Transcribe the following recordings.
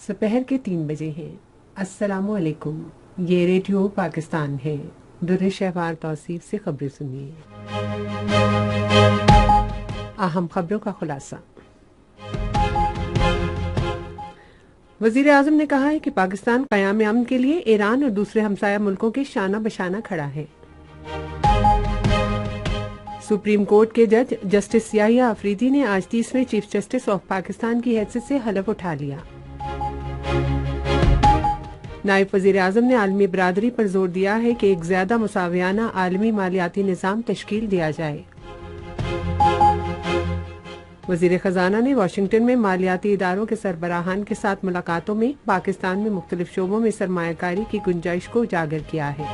दोपहर के 3 बजे हैं। अस्सलामु अलैकुम। ये रेडियो पाकिस्तान है। दुर्र शहवार तौसीफ से खबरें सुनिए। अहम खबरों का खुलासा। वजीर आजम ने कहा है कि पाकिस्तान क़याम अमन के लिए ईरान और दूसरे हमसाया मुल्कों के शाना बशाना खड़ा है। सुप्रीम कोर्ट के जज जस्टिस याहिया अफरीदी ने आज 30वें चीफ जस्टिस ऑफ पाकिस्तान की हैसियत से हलफ उठा लिया। नायब वजीर आजम ने आलमी बरादरी पर जोर दिया है कि एक ज्यादा मुसावियाना आलमी मालियाती निज़ाम तश्कील दिया जाए। वजीर खजाना ने वाशिंगटन में मालियाती इदारों के सरबराहान के साथ मुलाकातों में पाकिस्तान में मुख्तलिफ शोबों में सरमायाकारी की गुंजाइश को उजागर किया है।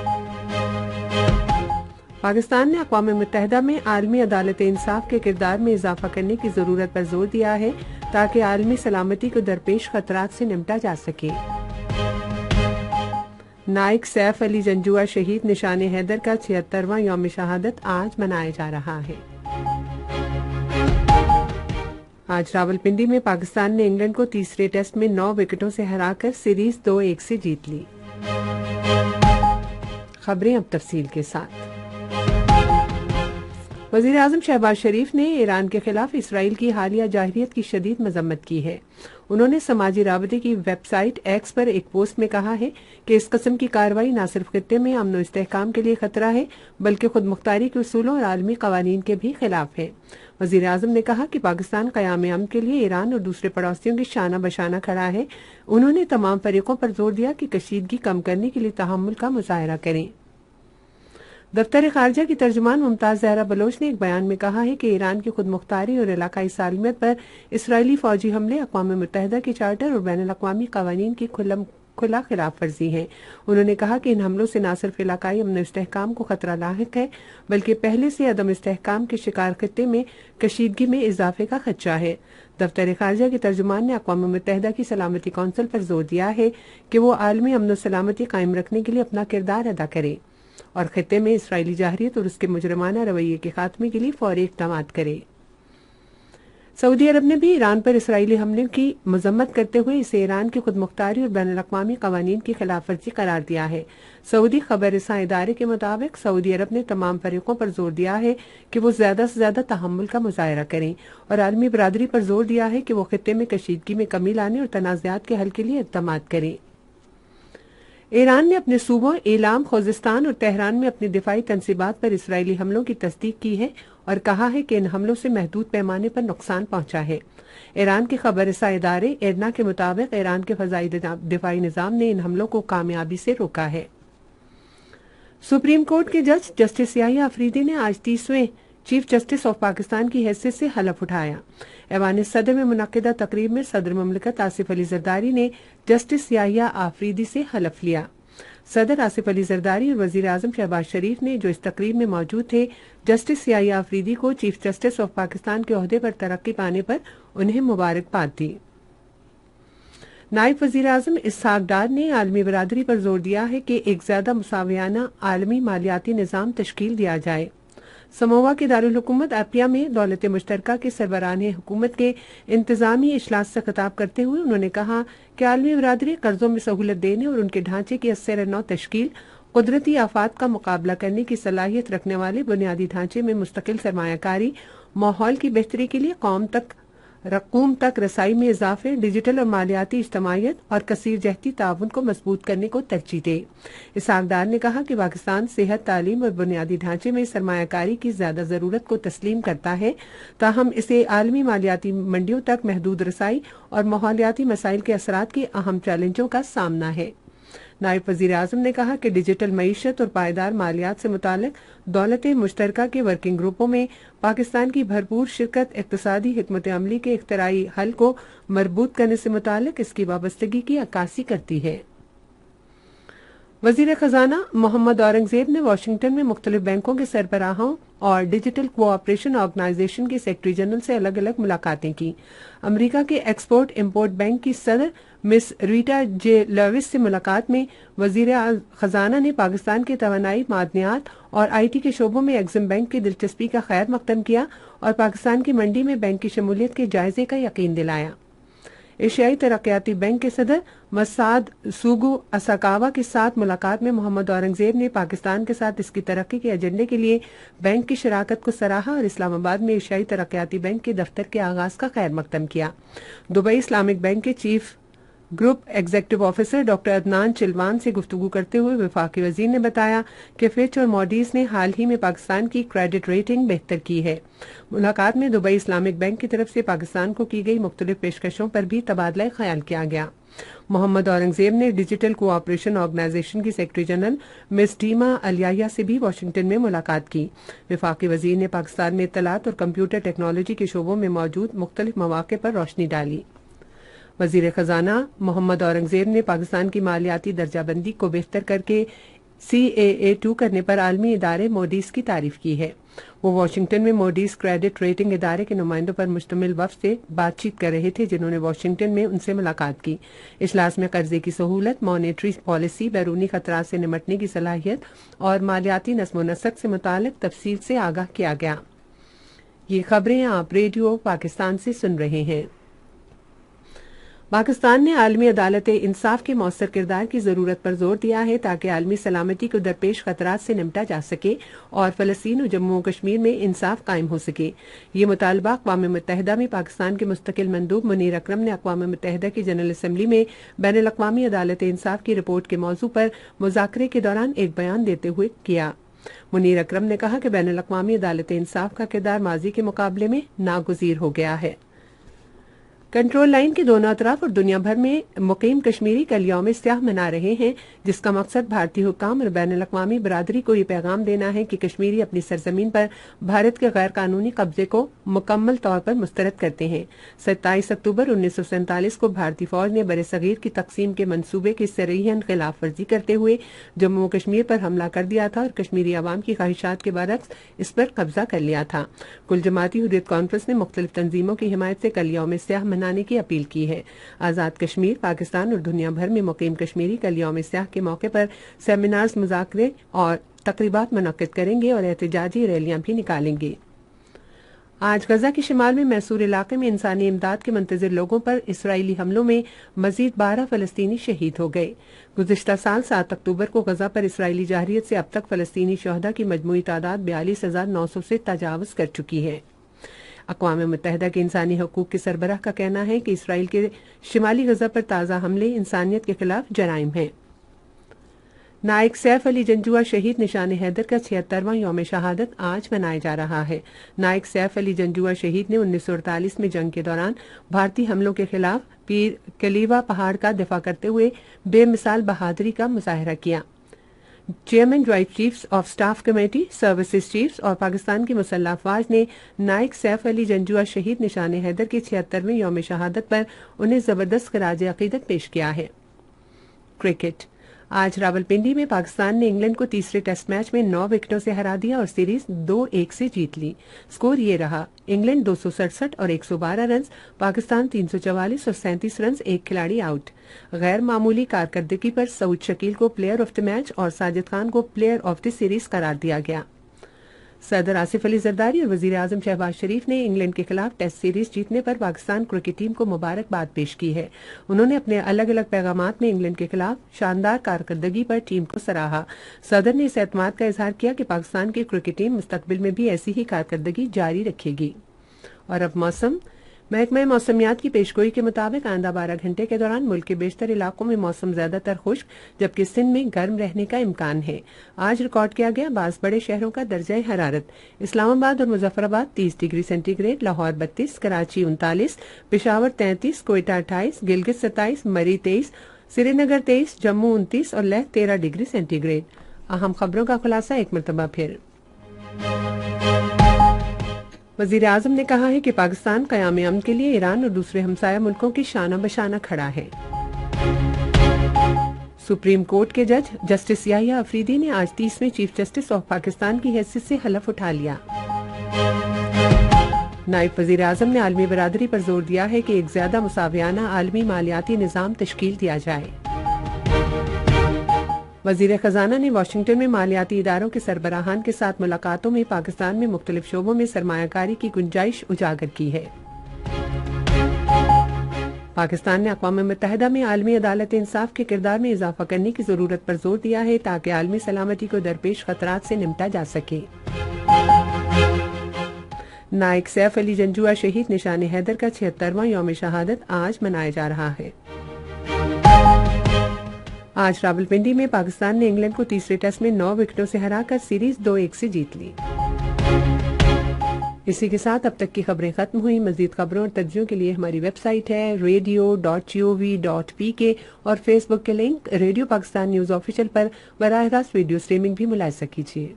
पाकिस्तान ने अक़वाम मुत्तहिदा में आलमी अदालत इंसाफ के किरदार में इजाफा करने की जरूरत पर जोर दिया है ताकि आलमी सलामती को दरपेश खतरात से निपटा जा सके। नाइक सैफ अली जंजुआ शहीद निशान हैदर का 76वां यौम शहादत आज मनाया जा रहा है। आज रावलपिंडी में पाकिस्तान ने इंग्लैंड को तीसरे टेस्ट में 9 विकेटों से हराकर सीरीज 2-1 से जीत ली। खबरें अब तफसील के साथ। वज़ीर आज़म शहबाज शरीफ ने ईरान के खिलाफ इसराइल की हालिया जाहिरियत की शदीद मजम्मत की है। उन्होंने समाजी राबते की वेबसाइट एक्स पर एक पोस्ट में कहा है कि इस किस्म की कार्रवाई न सिर्फ खित्ते में अमन व इस्तेहकाम के लिए खतरा है बल्कि खुद मुख्तारी के उसूलों और आलमी कवानीन के भी खिलाफ है। वज़ीर आज़म ने कहा कि पाकिस्तान क़याम अमन के लिए ईरान और दूसरे पड़ोसियों की शाना बशाना खड़ा है। उन्होंने तमाम फरीकों पर जोर दिया कि कशीदगी कम करने के लिए तहम्मुल का मुजाहरा करें। दफ्तर खारजा की तर्जुमान मुमताज जहरा बलोच ने एक बयान में कहा है कि ईरान की खुद मुख्तारी और इलाकाई सालमियत पर इसराइली फौजी हमले अक़वाम मुत्तहिदा के चार्टर और बैनुल अक़वामी क़वानीन की खुला खिलाफ वर्जी है। उन्होंने कहा कि इन हमलों से न सिर्फ इलाकाई अमन इस्तेहकाम को खतरा लाहिक है बल्कि पहले से अदम इस्तेहकाम के शिकार खित्ते में कशीदगी में इजाफे का खदशा है। दफ्तर खारजा के तर्जुमान ने अक़वाम मुत्तहिदा की सलामती कौंसिल पर जोर दिया है कि वो आलमी अमन सलामती कायम रखने के लिए अपना किरदार अदा करे और खित्ते में इसराइली जाहिरियत और उसके मुजरमाना रवैये के खात्मे के लिए फौरी इक़दाम करे। सऊदी अरब ने भी ईरान पर इसराइली हमले की मजम्मत करते हुए इसे ईरान की खुद मुख्तारी और बैनुल अक़वामी क़वानीन की खिलाफ वर्जी करार दिया है। सऊदी खबर रसां इदारे के मुताबिक सऊदी अरब ने तमाम फरीकों पर जोर दिया है कि वो ज्यादा से ज्यादा तहम्मुल का मुजाहरा करें और आलमी बरादरी पर जोर दिया है कि वो खित्ते में कशीदगी में कमी लाने और तनाज़ात के हल के लिए इक़दाम करें। ईरान ने अपने सूबों एलाम, खोजिस्तान और तेहरान में अपनी दिफाई तनसीबात पर इसराइली हमलों की तस्दीक की है और कहा है कि इन हमलों से महदूद पैमाने पर नुकसान पहुंचा है। ईरान के खबर रसा इदारे एरना के मुताबिक ईरान के फ़ज़ाई दिफाई निज़ाम ने इन हमलों को कामयाबी से रोका है। सुप्रीम कोर्ट के जज जस्टिस याहिया अफरीदी ने आज 30वें चीफ जस्टिस ऑफ पाकिस्तान की हैसियत से हलफ उठाया। ऐवान सदर में मुनक्किदा तकरीब में सदर मुमलिकत आसिफ अली जरदारी ने जस्टिस याहिया अफरीदी से हलफ लिया। सदर आसिफ अली जरदारी और वजीर आजम शहबाज शरीफ ने, जो इस तकरीब में मौजूद थे, जस्टिस याहिया अफरीदी को चीफ जस्टिस ऑफ पाकिस्तान के ओहदे पर तरक्की पाने पर उन्हें मुबारकबाद दी। नायब वजीर आजम इसहाक डार ने आलमी बरादरी पर जोर दिया है कि एक ज्यादा मुसावियाना आलमी मालियाती निज़ाम तश्कील दिया जाए। समोवा के दारुल हुकूमत अपिया में दौलत मुश्तरका के सरबराहान हुकूमत के इंतजामी इजलास से खिताब करते हुए उन्होंने कहा कि आलमी बरादरी कर्जों में सहूलत देने और उनके ढांचे की असर नौ तश्कील, कुदरती आफात का मुकाबला करने की सलाहियत रखने वाले बुनियादी ढांचे में मुस्तकिल सरमायाकारी, माहौल की बेहतरी के लिए कौम तक रसाई में इजाफे, डिजिटल और मालियाती इज्तमाइयत और कसीर जहती ताउन को मजबूत करने को तरजीह दे। इसहाक डार ने कहा कि पाकिस्तान सेहत, तालीम और बुनियादी ढांचे में सरमायाकारी की ज्यादा जरूरत को तस्लीम करता है, ताहम इसे आलमी मालियाती मंडियों तक महदूद रसाई और माहौलियाती मसाइल के असरात के अहम चैलेंजों का सामना है। नायब वजीर आजम ने कहा कि डिजिटल मईशत और पायदार मालियात से मुतालिक दौलत मुश्तरका के वर्किंग ग्रुपों में पाकिस्तान की भरपूर शिरकत इक्तसादी हिकमत अमली के इख्तराई हल को मरबूत करने से मुतालिक इसकी वाबस्तगी की अक्कासी करती है। वजीर खजाना मोहम्मद औरंगजेब ने वाशिंगटन में मुख्तलिफ बैंकों के सरबराहों और डिजिटल कोऑपरेशन ऑर्गेनाइजेशन के सेक्रेटरी जनरल से अलग अलग मुलाकातें की। अमेरिका के एक्सपोर्ट इम्पोर्ट बैंक की सदर मिस रीटा जे लविस से मुलाकात में वजीर खजाना ने पाकिस्तान के तवानाई, मादनियात और IT के शोबों में एग्जिम बैंक की दिलचस्पी का खैर मकदम किया और पाकिस्तान की मंडी में बैंक की शमूलियत के जायजे का यकीन दिलाया। एशियाई तरक्याती बैंक के सदर मसाद सूगु असाकावा के साथ मुलाकात में मोहम्मद औरंगजेब ने पाकिस्तान के साथ इसकी तरक्की के एजेंडे के लिए बैंक की शराकत को सराहा और इस्लामाबाद में एशियाई तरक्याती बैंक के दफ्तर के आगाज का खैर मकदम किया। दुबई इस्लामिक बैंक के chief group executive officer doctor Adnan Chilwan से गुफ्तगू करते हुए वफाकी वजीर ने बताया कि फिच और मॉडीज ने हाल ही में पाकिस्तान की क्रेडिट रेटिंग बेहतर की है। मुलाकात में दुबई इस्लामिक बैंक की तरफ से पाकिस्तान को की गई मुख्तलिफ पेशकशों पर भी तबादला ख्याल किया गया। मोहम्मद औरंगजेब ने डिजिटल कोऑपरेशन ऑर्गेनाइजेशन की सेक्रेटरी जनरल मिस डीमा अलियाया से भी वाशिंगटन में मुलाकात की। वफाकी वजीर ने पाकिस्तान में इत्तलात और कंप्यूटर टेक्नोलॉजी के शोबों में मौजूद मुख्तलिफ मौके पर रोशनी डाली। वजीर खजाना मोहम्मद औरंगजेब ने पाकिस्तान की मालियाती दर्जाबंदी को बेहतर करके CAA2 करने पर आलमी इदारे मोडीज की तारीफ की है। वो वाशिंगटन में मोडीज क्रेडिट रेटिंग इदारे के नुमाइंदों पर मुश्तमिल वफ्द से बातचीत कर रहे थे, जिन्होंने वाशिंगटन में उनसे मुलाकात की। इजलास में कर्जे की सहूलत, मॉनेटरी पॉलिसी, बैरूनी खतरात से निमटने की सलाहियत और मालियाती नस्म नसक से मुतालिक तफसील से आगाह किया गया। ये खबरें आप रेडियो पाकिस्तान से सुन रहे हैं। पाकिस्तान ने आलमी अदालत इंसाफ के मौसर किरदार की जरूरत पर जोर दिया है ताकि आलमी सलामती को दरपेश खतरात से निपटा जा सके और फलस्तीन और जम्मू और कश्मीर में इंसाफ कायम हो सके। ये मुतालबा अक़वाम मुत्तहिदा में पाकिस्तान के मुस्तकिल मंदूब मुनीर अकरम ने अक़वाम मुत्तहिदा की जनरल असम्बली में बैनुल अक़वामी अदालत इंसाफ की रिपोर्ट के मौजू पर मुज़ाकरे के दौरान एक बयान देते हुए किया। मुनीर अकरम ने कहा कि बैनुल अक़वामी अदालत इंसाफ का किरदार माजी के मुकाबले में नागुज़ीर हो गया है। कंट्रोल लाइन के दोनों अतराफ और दुनिया भर में मुकीम कश्मीरी कल यौम सियाह मना रहे हैं, जिसका मकसद भारतीय हुक्काम और बैनुल अक़वामी बरादरी को ये पैगाम देना है कि कश्मीरी अपनी सरजमीन पर भारत के गैर कानूनी कब्जे को मुकम्मल तौर पर मुस्तरद करते हैं। 27 अक्टूबर 1947 को भारतीय फौज ने बरे सगीर की तकसीम के मंसूबे की सरईहन खिलाफ वर्जी करते हुए जम्मू कश्मीर पर हमला कर दिया था और कश्मीरी अवाम की ख्वाहिशात के बरक्स इस पर कब्जा कर लिया था। कुल जमाती हुर्रियत कॉन्फ्रेंस ने मुख्तलिफ तंजीमों की हिमायत से कल यौम सियाह मनाने की अपील की है। आजाद कश्मीर, पाकिस्तान और दुनिया भर में मुकीम कश्मीरी कल यौम सियाह के मौके पर सेमिनार्स, मुज़ाकरे और तकरीबात मुनक्किद करेंगे और एहतजाजी रैलियां भी निकालेंगे। आज गजा के शिमाल में मैसूर इलाके में इंसानी इमदाद के मुंतजिर लोगों पर इसराइली हमलों में मजीद 12 फलस्तीनी शहीद हो गए। गुज़िश्ता साल 7 अक्टूबर को गजा पर इसराइली जाहिरियत से अब तक फलस्तीनी शहदा की मजमूई तादाद 42,900 से तजावुज़ कर चुकी है। अक़वाम मुत्तहिदा के इंसानी हकूक़ के सरबराह का कहना है कि इसराइल के शिमाली गजा पर ताज़ा हमले इंसानियत के खिलाफ जराइम हैं। नायक सैफ अली जंजुआ शहीद निशान हैदर का 76वां यौम शहादत आज मनाया जा रहा है। नायक सैफ अली जंजुआ शहीद ने 1948 में जंग के दौरान भारतीय हमलों के खिलाफ पीर कलीवा पहाड़ का दिफा करते हुए बेमिसाल बहादुरी का मुजाहरा किया। Chairman joint chiefs of staff committee, services chiefs और पाकिस्तान की मुसल्लह अफवाज ने नायक सैफ अली जंजुआ शहीद निशान हैदर के 76वें यौम शहादत पर उन्हें जबरदस्त खराज अकीदत पेश किया है। क्रिकेट। आज रावलपिंडी में पाकिस्तान ने इंग्लैंड को तीसरे टेस्ट मैच में 9 विकेटों से हरा दिया और सीरीज 2-1 से जीत ली। स्कोर ये रहा: इंग्लैंड 267 और 112 रन, पाकिस्तान 344 और 37 रन, एक खिलाड़ी आउट। गैर मामूली कारकर्दगी पर सऊद शकील को प्लेयर ऑफ द मैच और साजिद खान को प्लेयर ऑफ द सीरीज करार दिया गया। सदर आसिफ अली जरदारी और वजीर आजम शहबाज शरीफ ने इंग्लैंड के खिलाफ टेस्ट सीरीज जीतने पर पाकिस्तान क्रिकेट टीम को मुबारकबाद पेश की है। उन्होंने अपने अलग अलग पैगामात में इंग्लैंड के खिलाफ शानदार कारकर्दगी पर टीम को सराहा। सदर ने इस एतमाद का इजहार किया कि पाकिस्तान की क्रिकेट टीम मुस्तकबिल में भी ऐसी ही कारकर्दगी जारी रखेगी। और अब मौसम। महकमा मौसमियात की पेशगोई के मुताबिक आइंदा 12 घंटे के दौरान मुल्क के बेशतर इलाकों में मौसम ज्यादातर खुश्क जबकि सिंध में गर्म रहने का इम्कान है। आज रिकॉर्ड किया गया बास बड़े शहरों का दर्जा हरारत: इस्लामाबाद और मुजफ्फराबाद 30 डिग्री सेंटीग्रेड, लाहौर 32, कराची 39, पेशावर 33, कोयटा 28, गिलगित 27, मरी 23, श्रीनगर 23, जम्मू 29 और लेह 13 डिग्री सेंटीग्रेड। अहम खबरों का खुलासा एक मरतबा फिर। वजीर आजम ने कहा है कि पाकिस्तान क़याम अमन के लिए ईरान और दूसरे हमसाया मुल्कों की शाना बशाना खड़ा है। सुप्रीम कोर्ट के जज जस्टिस याहिया अफरीदी ने आज 30वें चीफ जस्टिस ऑफ पाकिस्तान की हैसियत से हलफ उठा लिया। नायब वजीर आजम ने आलमी बरादरी पर जोर दिया है कि एक ज्यादा मुसावियाना आलमी मालियाती निज़ाम तश्कील दिया जाए। वजीर खजाना ने वाशिंगटन में मालियाती इदारों के सरबराहान के साथ मुलाकातों में पाकिस्तान में मुख्तलिफ शोबों में सरमायाकारी की गुंजाइश उजागर की है। پاکستان نے اقوام متحدہ میں عالمی عدالت انصاف کے کردار میں اضافہ کرنے کی ضرورت پر زور دیا ہے تاکہ عالمی سلامتی کو درپیش خطرات سے نمٹا جا سکے۔ نائک سیف علی جنجوعہ شہید نشان حیدر کا 76واں یوم شہادت آج منایا جا رہا ہے۔ آج راولپنڈی میں پاکستان نے انگلینڈ کو تیسرے ٹیسٹ میں 9 وکٹوں سے ہرا کر سیریز 2-1 سے جیت لی۔ اسی کے ساتھ اب تک کی خبریں ختم ہوئی۔ مزید خبروں اور تجزیوں کے لیے ہماری ویب سائٹ ہے radio.gov.pk اور فیس بک کے link radio Pakistan news official پر براہ راست ویڈیو سٹریمنگ بھی ملاحظہ کیجیے۔